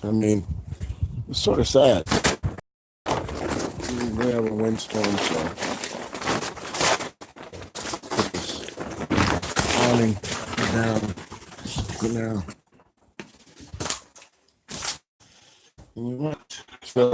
I mean, it's sort of sad. We have a windstorm, so it's awning down now. What? So,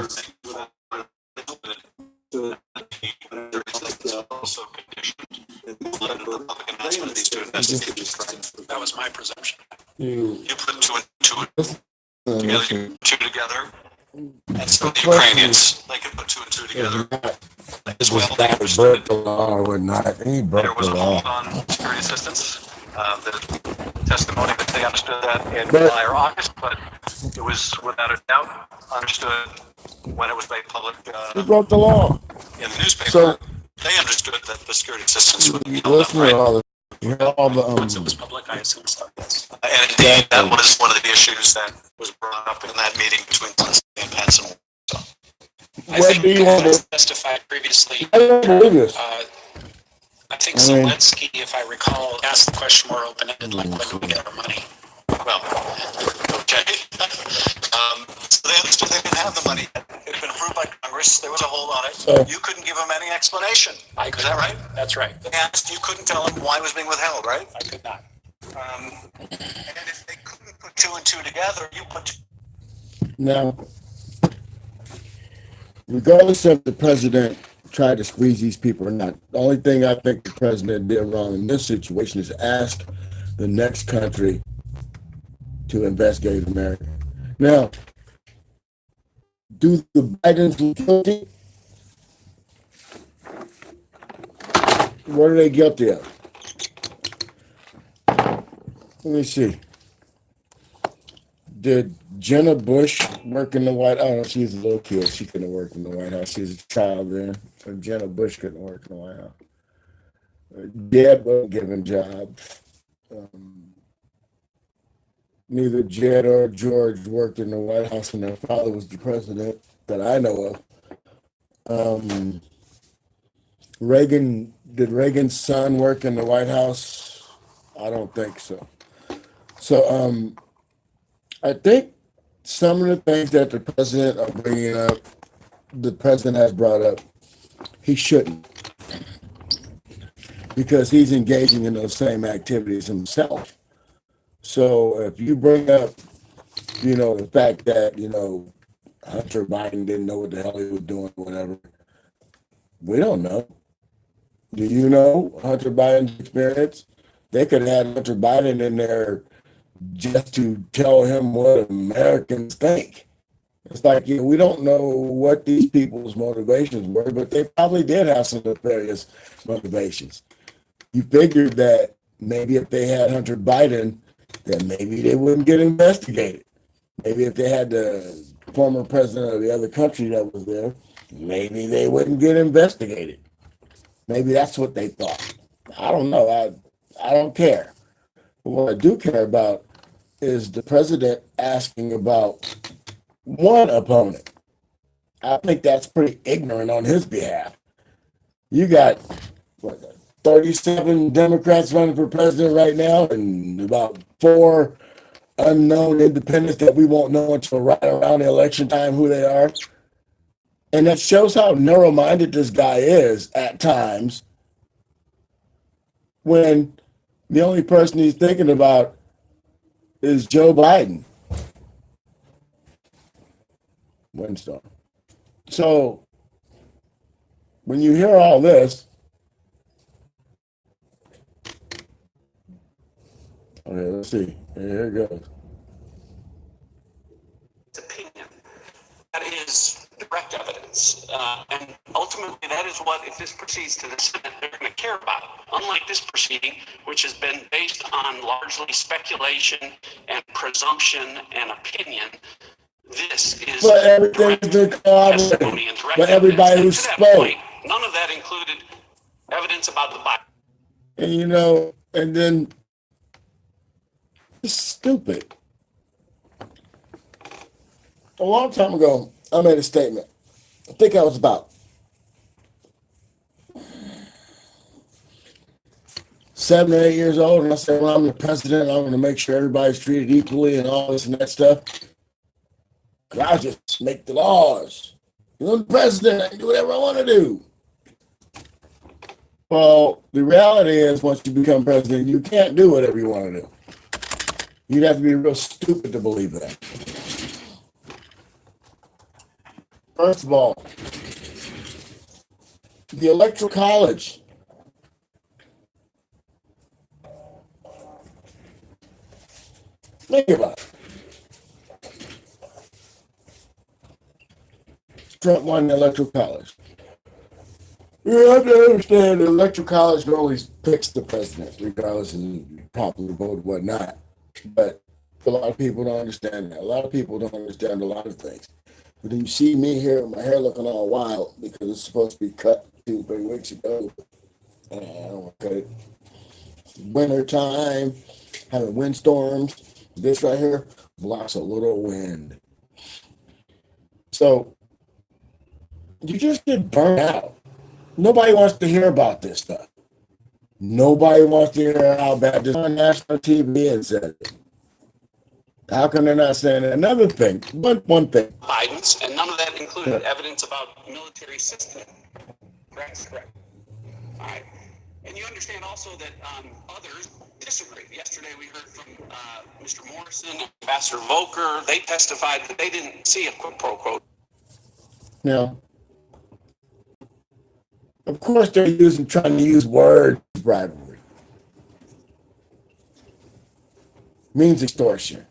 That was my presumption. you You put two and two listen, together, listen. two together, and so The the question Ukrainians, they can put two and two is together not as this well. They guy understood broke the law or whatnot. He there broke was the a law. hold on security assistance. The testimony that they understood that in But July or August, but it was without a doubt understood when it was made public he broke the law. in the newspaper. So They understood that the security assistance would be you held up, listen to right? all the you hear all the Once it was public, I assume so, yes. And indeed, that that was one of the issues that was brought up in that meeting between Zelensky and Pence. And so, I what think do you want Pence to testified previously. I don't believe this. I think I mean Zelensky, if I recall, asked the question more open-ended, like, when do we get our money? Well, okay. So they understood they didn't have the money. It had been approved by Congress. There was a hold on it. so You couldn't give them any explanation. Is that right? That's right. They asked, you couldn't tell them why it was being withheld, right? I could not. And if they couldn't put two and two together, you put two. now regardless of the president tried to squeeze these people or not, the only thing I think the president did wrong in this situation is ask the next country to investigate America. Now, do the Bidens look guilty? What are they guilty of? Let me see. Did Jenna Bush work in the White House? Oh, no, she's a little kid. She couldn't work in the White House. She was a child then. So Jenna Bush couldn't work in the White House. Jed wasn't given jobs. Neither Jed or George worked in the White House when their father was the president that I know of. Reagan, did Reagan's son work in the White House? I don't think so. So I think some of the things that the president are bringing up, the president has brought up, he shouldn't, because he's engaging in those same activities himself. So if you bring up, the fact that, Hunter Biden didn't know what the hell he was doing or whatever, we don't know. Do you know Hunter Biden's experience? They could have had Hunter Biden in there just to tell him what Americans think. It's like, we don't know what these people's motivations were, but they probably did have some nefarious motivations. You figured that maybe if they had Hunter Biden, then maybe they wouldn't get investigated. Maybe if they had the former president of the other country that was there, maybe they wouldn't get investigated. Maybe that's what they thought. I don't know. I don't care. But what I do care about is the president asking about one opponent. I think that's pretty ignorant on his behalf. You got what, 37 Democrats running for president right now, and about 4 unknown independents that we won't know until right around the election time who they are. And that shows how narrow-minded this guy is at times, when the only person he's thinking about is Joe Biden. Windstorm. So when you hear all this, okay, let's see. Here it goes. Opinion. That is direct evidence. And ultimately, that is what, if this proceeds to the Senate, they're going to care about. Unlike this proceeding, which has been based on largely speculation and presumption and opinion, this is But everything's been corroborated. testimony and direct But evidence. everybody who And to that spoke, point, none of that included evidence about the Bible. and and then it's stupid. A long time ago, I made a statement. I think I was about 7 or 8 years old, and I said, "Well, I'm the president. I'm going to make sure everybody's treated equally and all this and that stuff." I just make the laws. I'm the president. I can do whatever I want to do. Well, the reality is, once you become president, you can't do whatever you want to do. You'd have to be real stupid to believe that. First of all, the Electoral College. Think about it. Trump won the Electoral College. You have to understand the Electoral College always picks the president, regardless of popular vote or whatnot. But a lot of people don't understand that. A lot of people don't understand a lot of things. But then you see me here, my hair looking all wild because it's supposed to be cut 2-3 weeks ago. And I don't want to cut it. Winter time, having windstorms. This right here blocks a little wind. So you just get burnt out. Nobody wants to hear about this stuff. Nobody wants to hear how bad this on national TV and said it. How come they're not saying that? Another thing, one thing. Biden's, and none of that included evidence about military system. Correct. All right. And you understand also that others disagree. Yesterday we heard from Mr. Morrison, Ambassador Volker. They testified that they didn't see a quid pro quo. Now, of course, they're trying to use word bribery. Means extortion.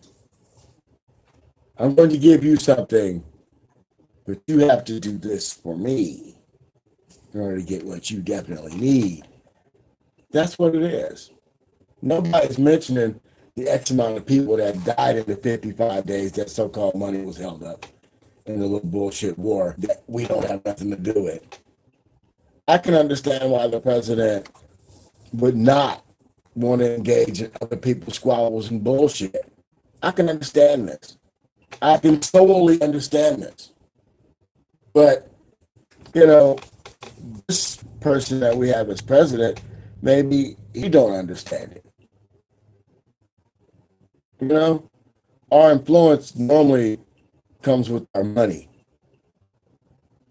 I'm going to give you something, but you have to do this for me in order to get what you definitely need. That's what it is. Nobody's mentioning the X amount of people that died in the 55 days that so-called money was held up in the little bullshit war that we don't have nothing to do with. I can understand why the president would not want to engage in other people's squabbles and bullshit. I can understand this. I can totally understand this. But, this person that we have as president, maybe he don't understand it. Our influence normally comes with our money.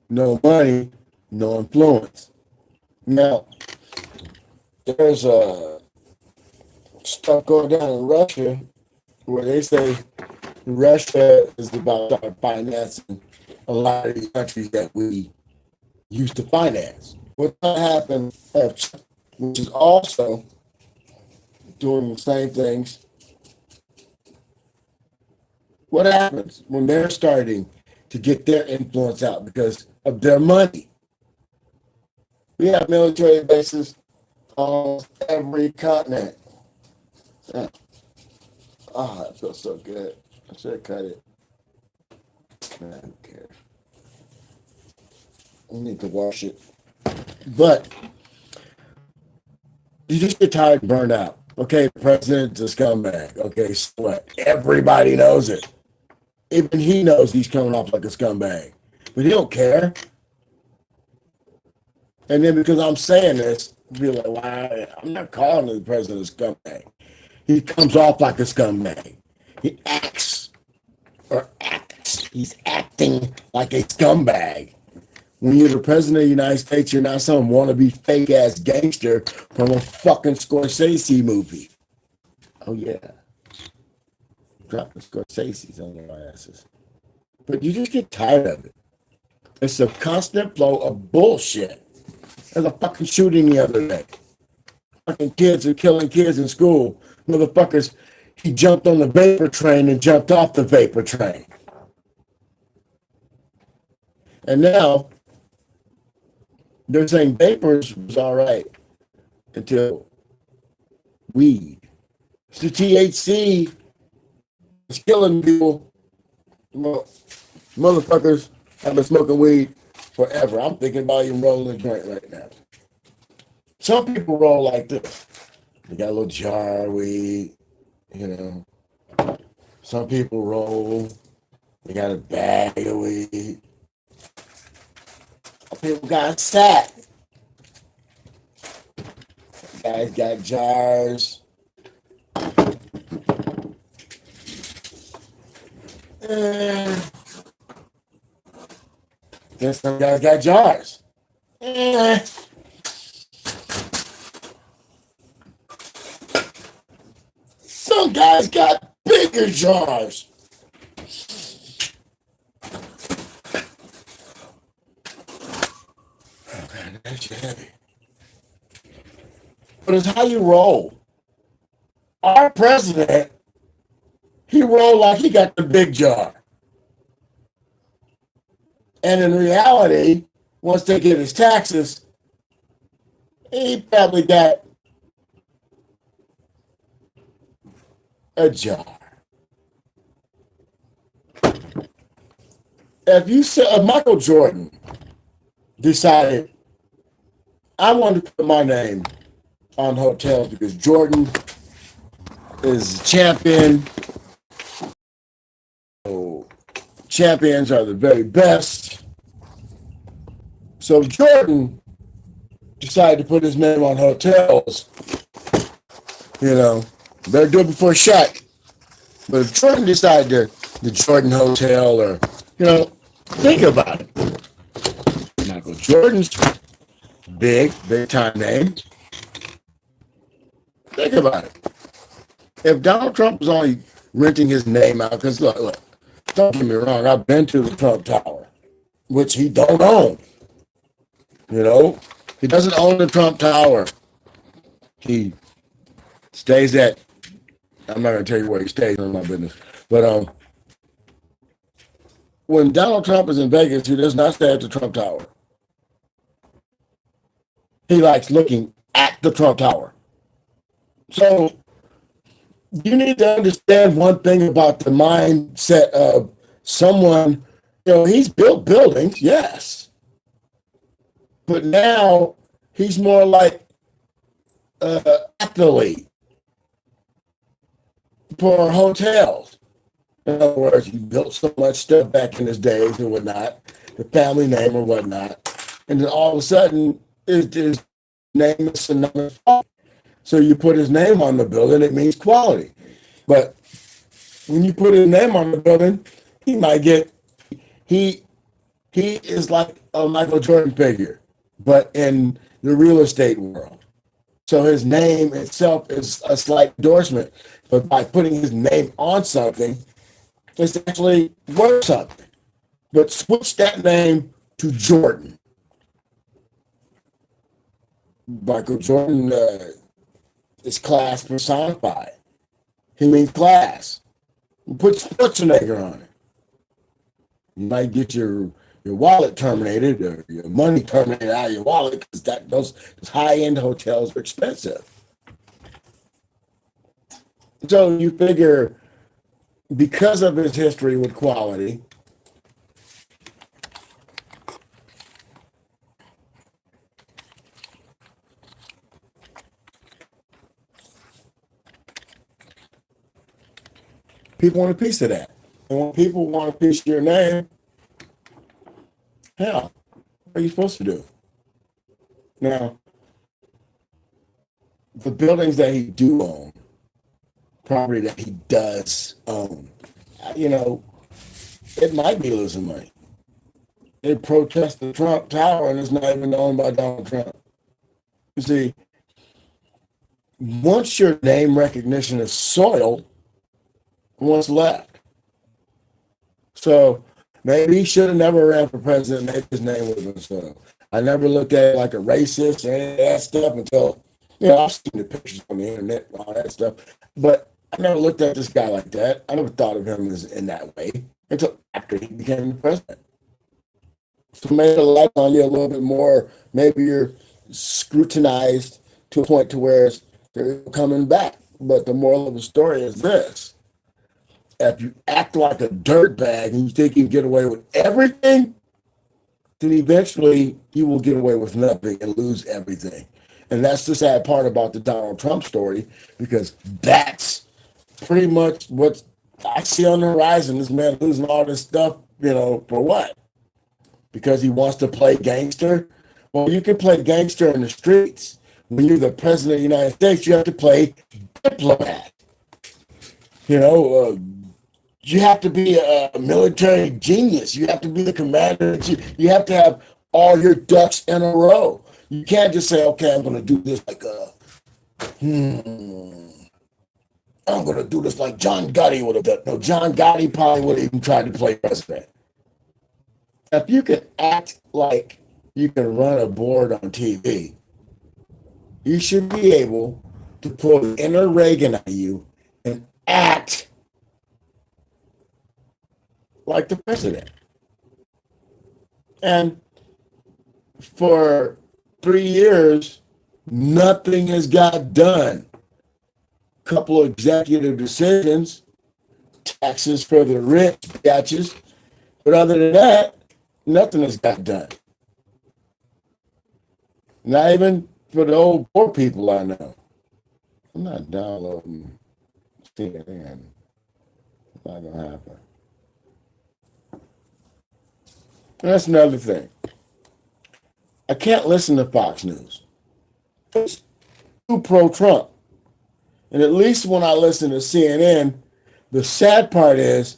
No money, no influence. Now, there's stuff going down in Russia where they say Russia is about to start financing a lot of these countries that we used to finance. What's going to happen, which is also doing the same things. What happens when they're starting to get their influence out because of their money? We have military bases on every continent. That feels so good. I should have cut it. Nah, who cares? I need to wash it. But you just get tired and burned out. Okay, the president's a scumbag. Okay, so what? Everybody knows it. Even he knows he's coming off like a scumbag. But he don't care. And then because I'm saying this, you'll be like, well, I'm not calling the president a scumbag. He comes off like a scumbag. He acts. He's acting like a scumbag. When you're the president of the United States, you're not some wannabe fake-ass gangster from a fucking Scorsese movie. Oh, yeah. Dropping Scorsese's on their asses. But you just get tired of it. It's a constant flow of bullshit. There's a fucking shooting the other day. Fucking kids are killing kids in school. Motherfuckers, he jumped on the vapor train and jumped off the vapor train. And now, they're saying vapors was all right until weed. It's the THC. It's killing people. Motherfuckers have been smoking weed forever. I'm thinking about even rolling a joint right now. Some people roll like this. They got a little jar of weed, Some people roll. They got a bag of weed. Some people got a sack. Some guys got jars. Then some guys got jars. Eh. Some guys got bigger jars. Oh man, that's heavy. But it's how you roll. Our president, he rolled like he got the big jar. And in reality, once they get his taxes, he probably got a jar. If you said Michael Jordan decided, I want to put my name on hotels because Jordan is a champion. So champions are the very best. So Jordan decided to put his name on hotels. You know, better do it before a shot. But if Jordan decided the Jordan Hotel or, you know, think about it. Michael Jordan's big time name. Think about it. If Donald Trump was only renting his name out, because look, don't get me wrong, I've been to the Trump Tower, which he don't own. You know, he doesn't own the Trump Tower. He stays at, I'm not going to tell you where he stays, none of my business. But when Donald Trump is in Vegas, he does not stay at the Trump Tower. He likes looking at the Trump Tower. So you need to understand one thing about the mindset of someone. You know, he's built buildings, yes. But now he's more like an athlete for hotels. In other words, he built so much stuff back in his days and whatnot, the family name or whatnot. And then all of a sudden, his name is synonymous. So you put his name on the building, it means quality. But when you put his name on the building, he might get, he is like a Michael Jordan figure, but in the real estate world. So his name itself is a slight endorsement, but by putting his name on something, it's actually worth something. But switch that name to Jordan. Michael Jordan is class personified. He means class. Put Schwarzenegger on it. You might get your wallet terminated or your money terminated out of your wallet because those high-end hotels are expensive. So you figure because of his history with quality, people want a piece of that. And when people want a piece of your name, hell, what are you supposed to do? Now, the buildings that he do own, property that he does own, you know, it might be losing money. They protest the Trump Tower and it's not even owned by Donald Trump. You see, once your name recognition is soiled, what's left? So maybe he should have never ran for president. Maybe his name would have been soiled. I never looked at it like a racist or any of that stuff until, you know, I've seen the pictures on the internet and all that stuff. But I never looked at this guy like that. I never thought of him as in that way until after he became the president. So maybe the light on you a little bit more. Maybe you're scrutinized to a point to where they're coming back. But the moral of the story is this. If you act like a dirtbag and you think you can get away with everything, then eventually you will get away with nothing and lose everything. And that's the sad part about the Donald Trump story, because that's pretty much what I see on the horizon. This man losing all this stuff, you know, for what? Because he wants to play gangster? Well, you can play gangster in the streets. When you're the president of the United States, you have to play diplomat. You know, You have to be a military genius. You have to be the commander. You have to have all your ducks in a row. You can't just say, okay, I'm going to do this like I'm going to do this like John Gotti would have done. No, John Gotti probably would have even tried to play president. If you can act like you can run a board on TV, you should be able to pull the inner Reagan out of you and act like the president. And for 3 years, nothing has got done. Couple of executive decisions, taxes for the rich batches, but other than that, nothing has got done. Not even for the old poor people I know. I'm not downloading CNN. It's not gonna happen. And that's another thing. I can't listen to Fox News. It's too pro-Trump. And at least when I listen to CNN, the sad part is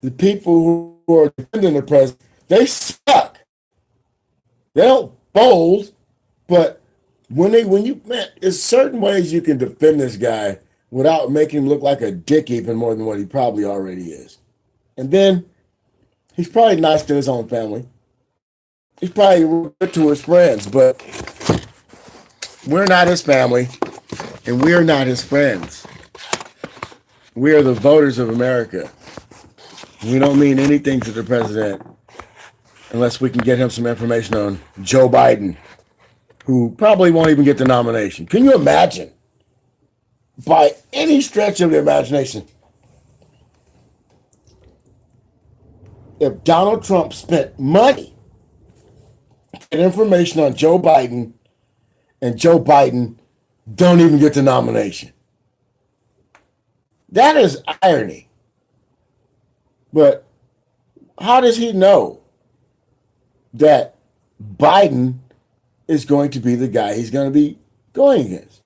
the people who are defending the president, they suck. They don't fold, but there's certain ways you can defend this guy without making him look like a dick even more than what he probably already is. And then he's probably nice to his own family. He's probably good to his friends, but we're not his family, and we're not his friends. We are the voters of America. We don't mean anything to the president unless we can get him some information on Joe Biden, who probably won't even get the nomination. Can you imagine? By any stretch of the imagination, if Donald Trump spent money and information on Joe Biden, and Joe Biden don't even get the nomination. That is irony. But how does he know that Biden is going to be the guy he's going to be going against?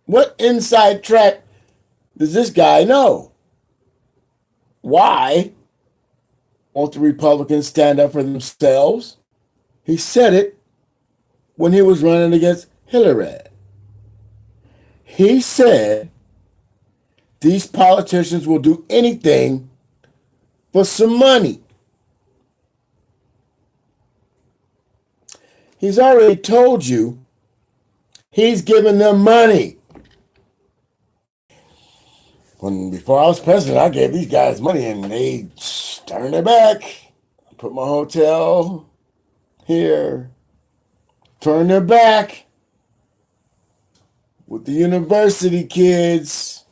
What inside track does this guy know? Why won't the Republicans stand up for themselves? He said it when he was running against Hillary. He said these politicians will do anything for some money. He's already told you he's giving them money. Before I was president, I gave these guys money and they turned their back. I put my hotel here, turned their back with the university kids.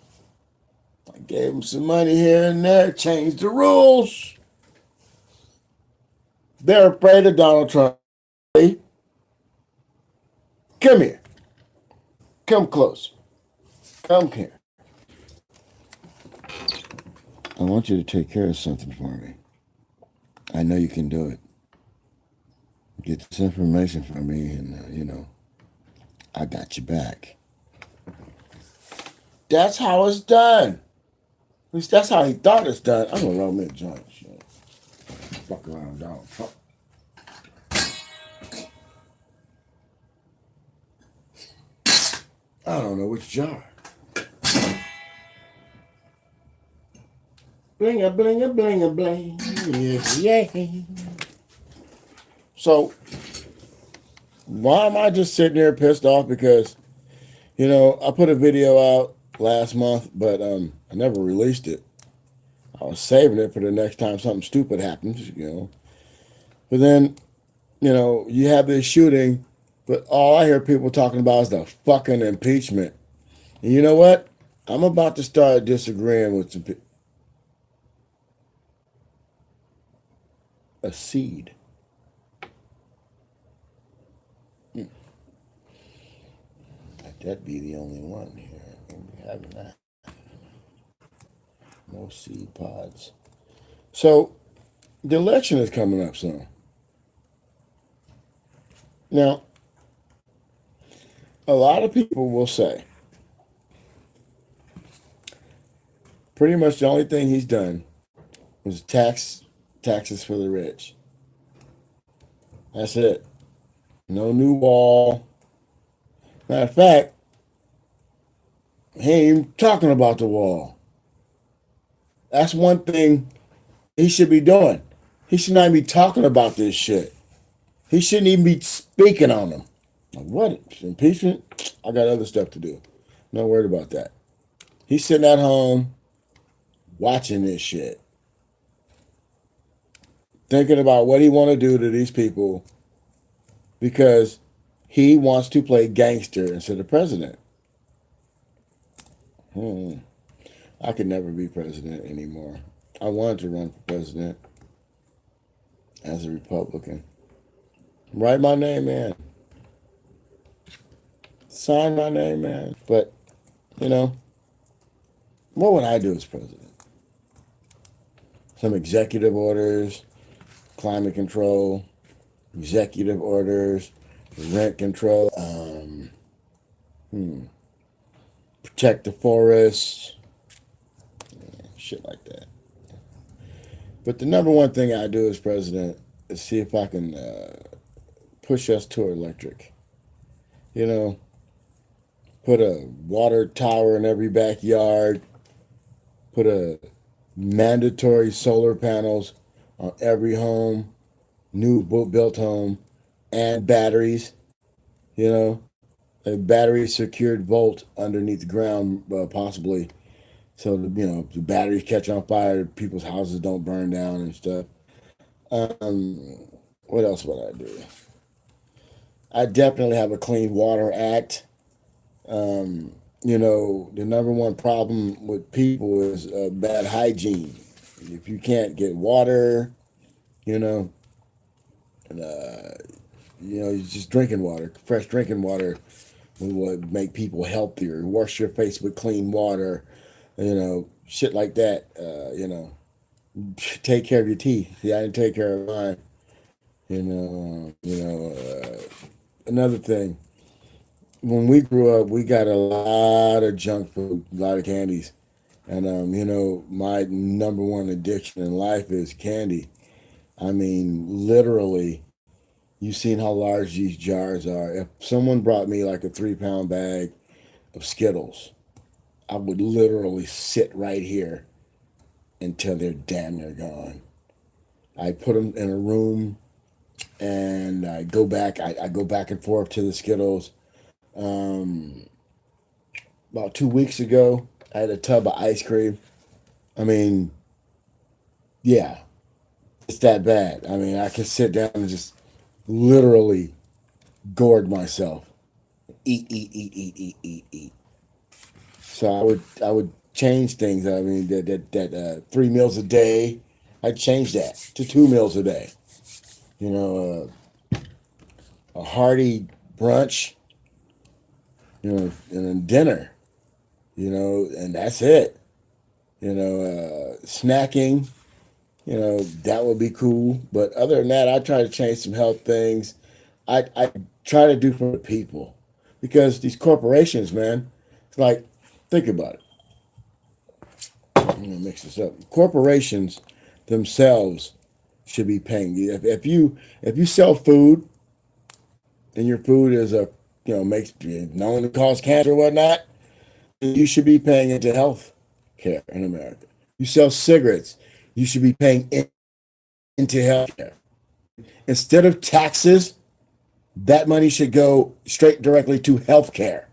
I gave them some money here and there, changed the rules. They're afraid of Donald Trump. Come here. Come close. Come here. I want you to take care of something for me. I know you can do it. Get this information from me and, I got your back. That's how it's done. At least that's how he thought it's done. I'm going to roll me a joint. Shit. Fuck around with Donald Trump. I don't know which jar. Bling a bling a bling a bling. Yeah. So, why am I just sitting here pissed off? Because, I put a video out last month, but I never released it. I was saving it for the next time something stupid happens, But then, you have this shooting, but all I hear people talking about is the fucking impeachment. And you know what? I'm about to start disagreeing with some people. A seed. Let that be the only one here. I won't be having that. No seed pods. So, the election is coming up soon. Now, a lot of people will say, Pretty much the only thing he's done was taxes for the rich. That's it. No new wall. Matter of fact, he ain't even talking about the wall. That's one thing he should be doing. He should not be talking about this shit. He shouldn't even be speaking on them. Like, what? Impeachment? I got other stuff to do. Not worried about that. He's sitting at home watching this shit. Thinking about what he want to do to these people because he wants to play gangster instead of president. I could never be president anymore. I wanted to run for president as a Republican. Write my name in. Sign my name in. But, you know, what would I do as president? Some executive orders, climate control, executive orders, rent control, protect the forests, shit like that. But the number one thing I do as president is see if I can push us to electric. You know, put a water tower in every backyard, put a mandatory solar panels on every home, new built home, and batteries, you know, a battery secured vault underneath the ground, possibly, so the batteries catch on fire, people's houses don't burn down and stuff. What else would I do? I definitely have a Clean Water Act. The number one problem with people is bad hygiene. If you can't get water, you're just drinking water. Fresh drinking water would make people healthier. Wash your face with clean water, shit like that. Take care of your teeth. See, I didn't take care of mine. Another thing. When we grew up, we got a lot of junk food, a lot of candies. And, my number one addiction in life is candy. I mean, literally, you've seen how large these jars are. If someone brought me like a 3-pound bag of Skittles, I would literally sit right here until they're damn near gone. I put them in a room and I go back and forth to the Skittles. About 2 weeks ago, I had a tub of ice cream. I mean, yeah, it's that bad. I mean, I can sit down and just literally gourd myself. Eat. So I would change things. I mean, that 3 meals a day, I'd change that to 2 meals a day. A hearty brunch, and then dinner, and that's it. Snacking, that would be cool. But other than that, I try to change some health things. I try to do for the people because these corporations, man, it's like, think about it. I'm gonna mix this up. Corporations themselves should be paying you. If you sell food and your food is makes known to cause cancer or whatnot, you should be paying into health care in America. You sell cigarettes, you should be paying into health care. Instead of taxes, that money should go straight directly to health care.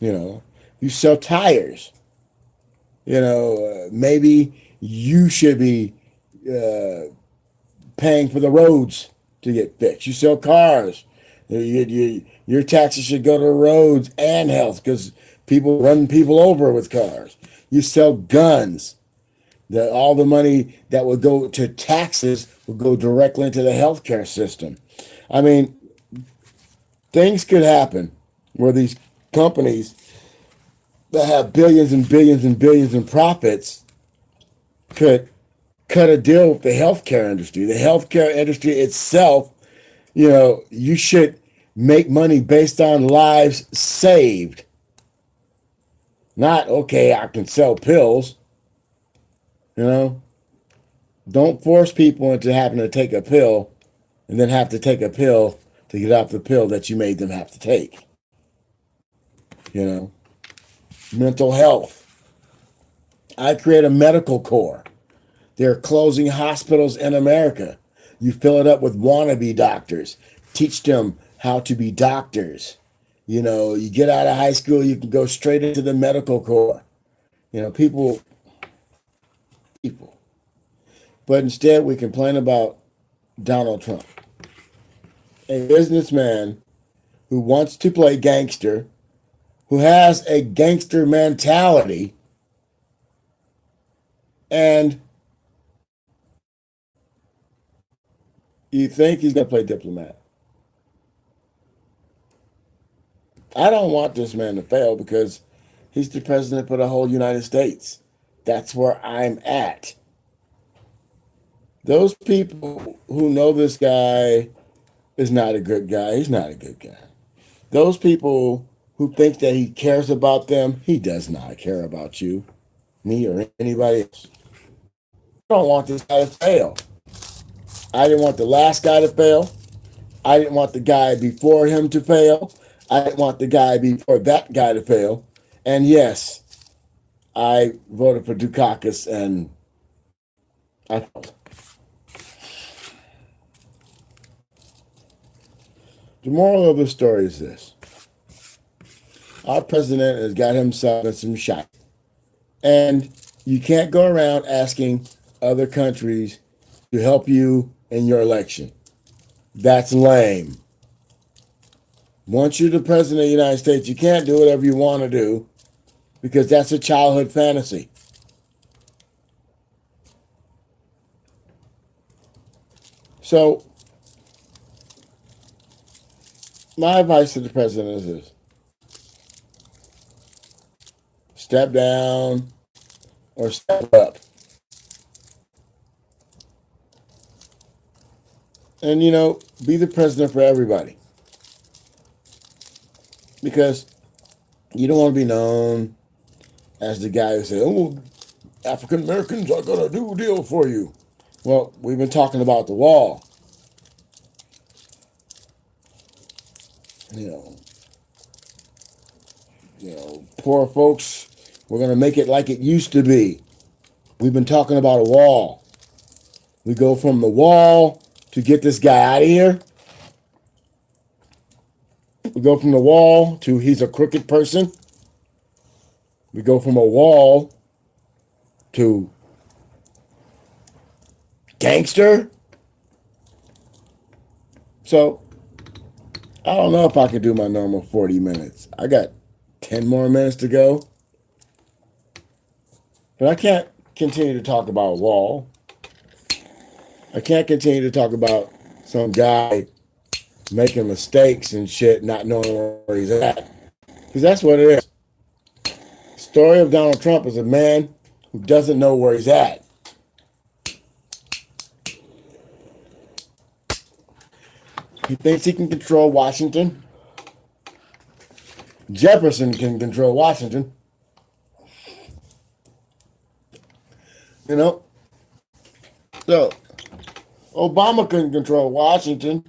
You sell tires, maybe you should be paying for the roads to get fixed. You sell cars, your taxes should go to roads and health because people run people over with cars. You sell guns. All the money that would go to taxes would go directly into the healthcare system. I mean, things could happen where these companies that have billions and billions and billions in profits could cut a deal with the healthcare industry. The healthcare industry itself, you should make money based on lives saved. Not, okay, I can sell pills. You know, don't force people into having to take a pill and then have to take a pill to get off the pill that you made them have to take. You know, mental health. I create a medical corps. They're closing hospitals in America. You fill it up with wannabe doctors. Teach them how to be doctors. You know, you get out of high school, you can go straight into the medical corps. You know, people. But instead, we complain about Donald Trump, a businessman who wants to play gangster, who has a gangster mentality, and you think he's going to play diplomat. I don't want this man to fail because he's the president for the whole United States. That's where I'm at. Those people who know this guy is not a good guy, he's not a good guy. Those people who think that he cares about them, he does not care about you, me, or anybody else. I don't want this guy to fail. I didn't want the last guy to fail. I didn't want the guy before him to fail. I didn't want the guy before that guy to fail. And yes, I voted for Dukakis and I failed. The moral of the story is this. Our president has got himself in some shot. And you can't go around asking other countries to help you in your election. That's lame. Once you're the president of the United States, you can't do whatever you want to do because that's a childhood fantasy. So, my advice to the president is this. Step down or step up. And, you know, be the president for everybody. Because you don't want to be known as the guy who said, oh, African Americans are going to do a deal for you. Well, we've been talking about the wall. You know, poor folks, we're going to make it like it used to be. We've been talking about a wall. We go from the wall to get this guy out of here. We go from the wall to he's a crooked person. We go from a wall to gangster. So, I don't know if I can do my normal 40 minutes. I got 10 more minutes to go. But I can't continue to talk about a wall. I can't continue to talk about some guy making mistakes and shit, not knowing where he's at. Because that's what it is. The story of Donald Trump is a man who doesn't know where he's at. He thinks he can control Washington. Jefferson can control Washington. You know? So, Obama couldn't control Washington.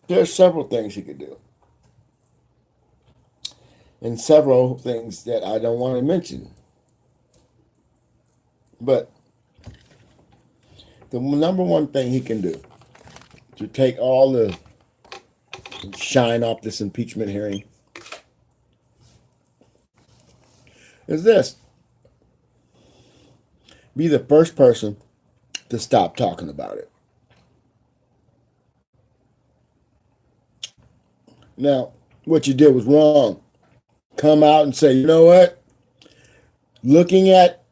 There's several things he could do. And several things that I don't want to mention. But the number one thing he can do to take all the shine off this impeachment hearing is this. Be the first person to stop talking about it. Now, what you did was wrong. Come out and say, you know what? Looking at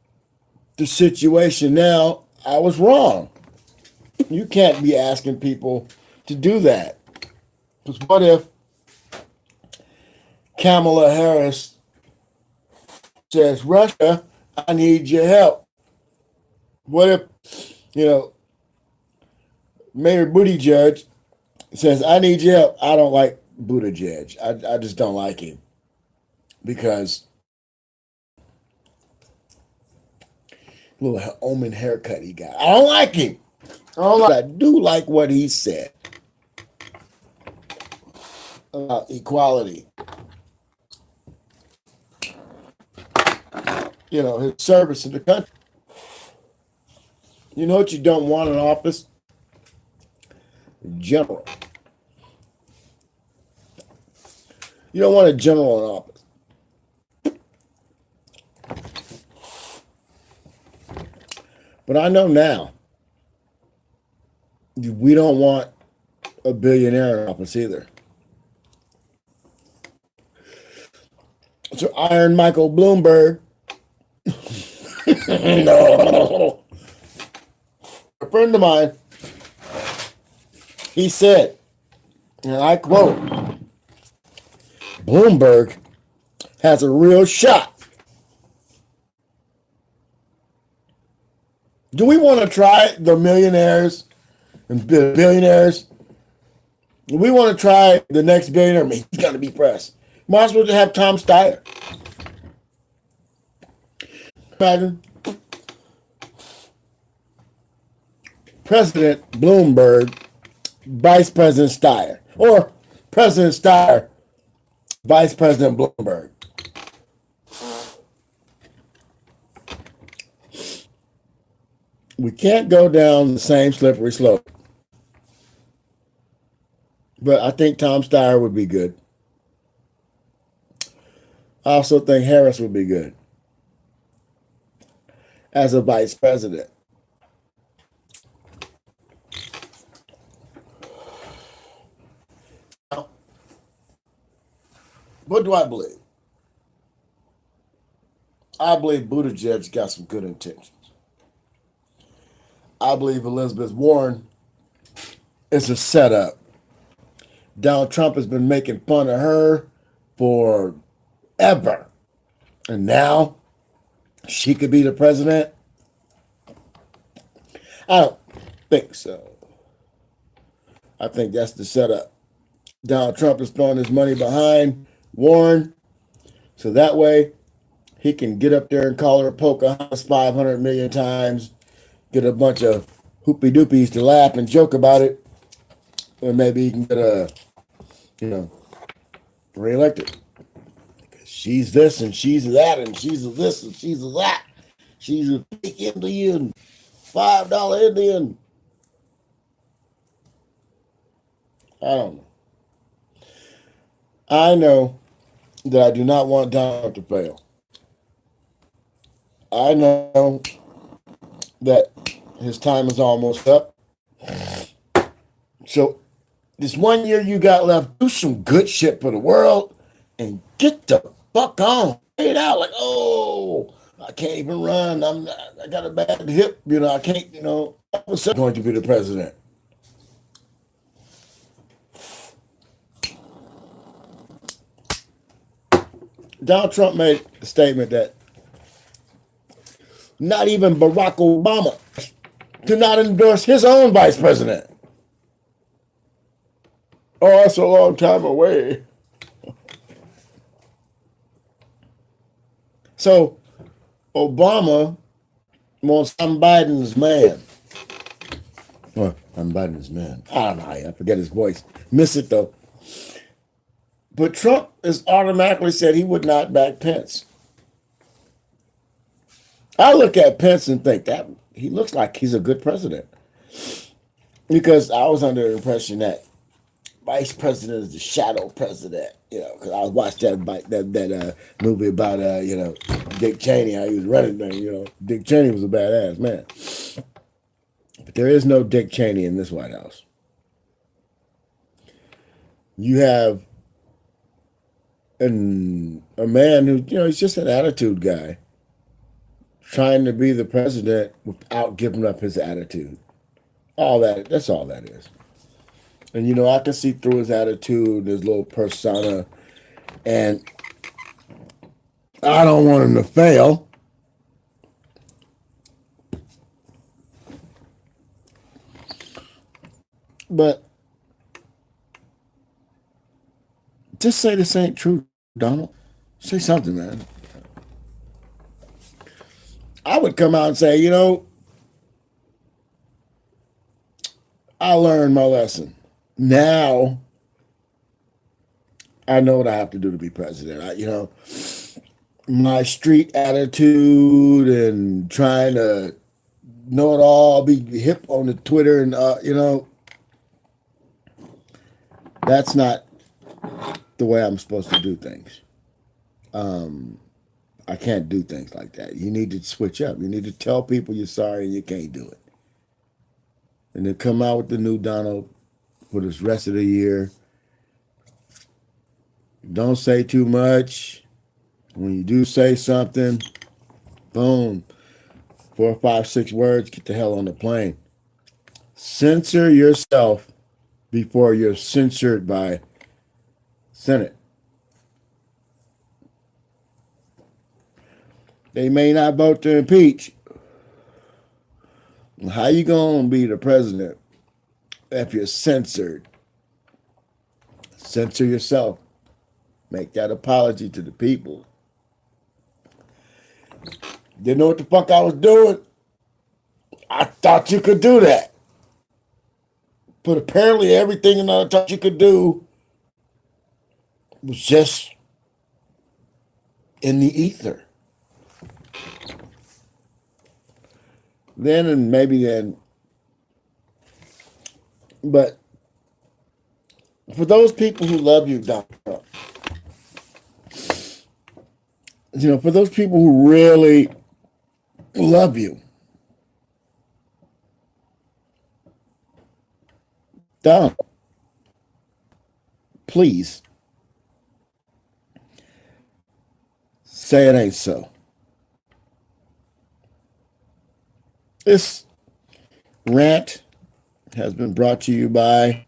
the situation now, I was wrong. You can't be asking people to do that. Because what if Kamala Harris says, Russia, I need your help? What if, Mayor Buttigieg says, I need your help. I don't like Buttigieg. I just don't like him because little omen haircut he got. I don't like him. I do like what he said about equality. You know, his service to the country. You know what you don't want in office? General. You don't want a general in office. But I know now we don't want a billionaire in office either. So Iron Michael Bloomberg, no, a friend of mine, he said, and I quote, Bloomberg has a real shot. Do we want to try the millionaires and billionaires? Do we want to try the next billionaire? I mean, he's going to be pressed. Might as well just have Tom Steyer. Imagine President Bloomberg, Vice President Steyer, or President Steyer, Vice President Bloomberg. We can't go down the same slippery slope. But I think Tom Steyer would be good. I also think Harris would be good as a vice president. Now, what do I believe? I believe Buttigieg got some good intentions. I believe Elizabeth Warren is a setup. Donald Trump has been making fun of her forever. And now she could be the president? I don't think so. I think that's the setup. Donald Trump is throwing his money behind Warren so that way he can get up there and call her Pocahontas 500 million times, get a bunch of hoopy doopies to laugh and joke about it, and maybe he can get reelected. Because she's this and she's that and she's a this and she's a that. She's a fake Indian, $5 Indian. I don't know. I know that I do not want Donald to fail. I know that his time is almost up. So this 1 year you got left, do some good shit for the world and get the fuck on. Fade out like, oh, I can't even run. I got a bad hip. I can't, I was going to be the president. Donald Trump made the statement that not even Barack Obama did not endorse his own vice president. Oh, that's a long time away. So Obama wants I'm Biden's man. Well, I'm Biden's man. I don't know. I forget his voice. Miss it though. But Trump has automatically said he would not back Pence. I look at Pence and think that he looks like he's a good president. Because I was under the impression that vice president is the shadow president, because I watched that movie about, Dick Cheney, how he was running there, Dick Cheney was a badass man. But there is no Dick Cheney in this White House. You have a man who, he's just an attitude guy trying to be the president without giving up his attitude. That's all that is. And, I can see through his attitude, his little persona, and I don't want him to fail. But Just say this ain't true, Donald. Say something, man. I would come out and say, I learned my lesson. Now I know what I have to do to be president. My street attitude and trying to know it all, be hip on the Twitter, and that's not the way I'm supposed to do things. I can't do things like that. You need to switch up. You need to tell people you're sorry and you can't do it. And then come out with the new Donald for this rest of the year. Don't say too much. When you do say something, boom, 4, 5, 6 words, get the hell on the plane. Censor yourself before you're censored by Senate. They may not vote to impeach. How you gonna be the president if you're censored? Censor yourself. Make that apology to the people. Didn't know what the fuck I was doing. I thought you could do that. But apparently everything that I thought you could do was just in the ether. Then, but for those people who love you, Donald Trump, for those people who really love you, Donald, please say it ain't so. This rant has been brought to you by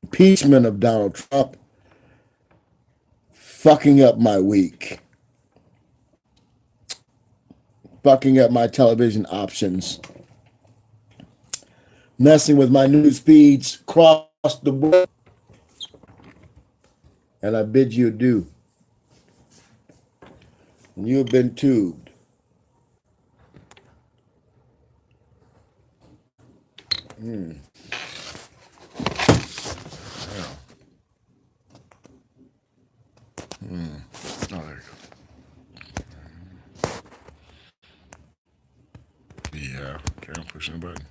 impeachment of Donald Trump fucking up my week, fucking up my television options, messing with my news feeds across the board. And I bid you adieu. You have been tubed. Oh, there you go. Yeah, okay, I'm pushing the button.